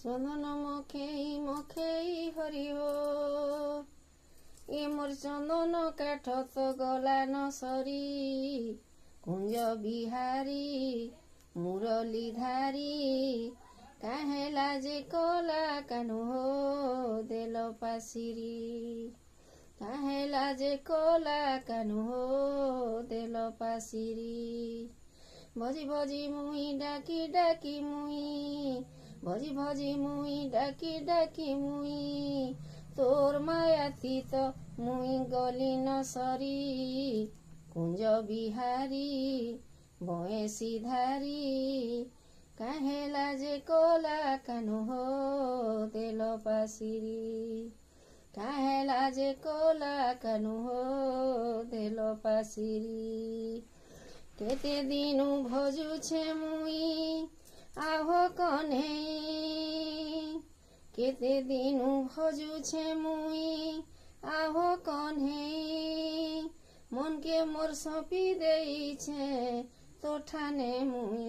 চন্দন মখেই মখেই হরিহ এ মোর চন্দন কাঠত গলা নসরি কুঞ্জ বিহারী মুরলীধারী কাহেলা যে কলা কানু হো দেল পাশিরি কাহেলা যে কলা কানু হো দেল পাশিরি ভজি ভজি মুই ডাকি ডাকি মুই ভজি ভজি মুই ডাকি ডাকি মুই তোর মায়াতি তো মুই গলি নসরি কুঞ্জ বিহারী বয়েসি ধারী কাহেলা যে কলা কানু হো দেল পাশিরি কাহেলা যে কলা কানু হো দেল পাশিরি কেতে দিনু ভজুছে মুই আহ কনেই কেতে দিনু ভজুছে মুই আহ কনেই মনকে মোর সঁপি দেইছে তোঠানে মুই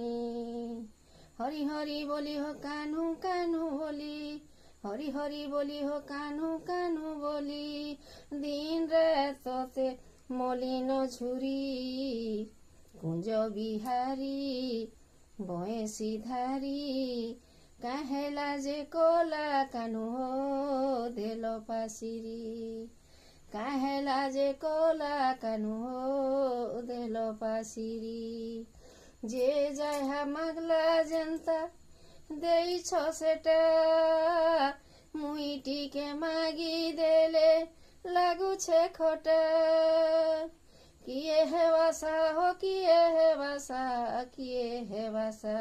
হরি হরি বলি হো কানু কানু বলি হরি হরি বলি হো কানু কানু বলি দিন রাততে মলিন ঝুরি কুঞ্জ বিহারী বয়েসি ধারী কাহেলা যে কলা কানু হো দেল পাশিরি কাহেলা যে কলা কানু হো দেল পাশিরি যে যাহা মাগলা জেন্তা দেইছ সেটা মুই টিকে মাগি দেলে লাগুছে খোটা কিয়ে হে বাসা হো কিয়ে হে বাসা কিয়ে হে বাসা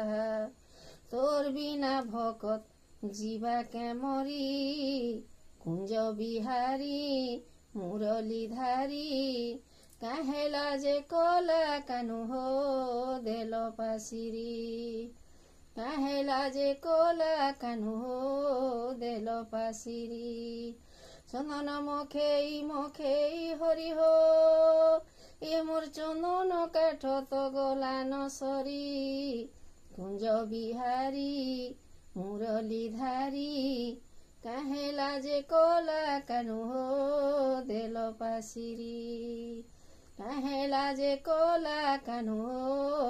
তোর বিনা ভকত জীবাকে মরি কুঞ্জ বিহারী মুরলীধারী কাহেলা যে কলা কানু হো দেল পাশিরি কাহেলা যে কলা কানু হো দেল পাশিরি চন্দন মখেই মখেই হরি হো এ মোর চন্দন কাঠত গলা নসরি কুঞ্জ বিহারী মুরলীধারী কাহেলা যে কলা কানু হো দেল পাশিরি কাহেলা যে কলা কানু হো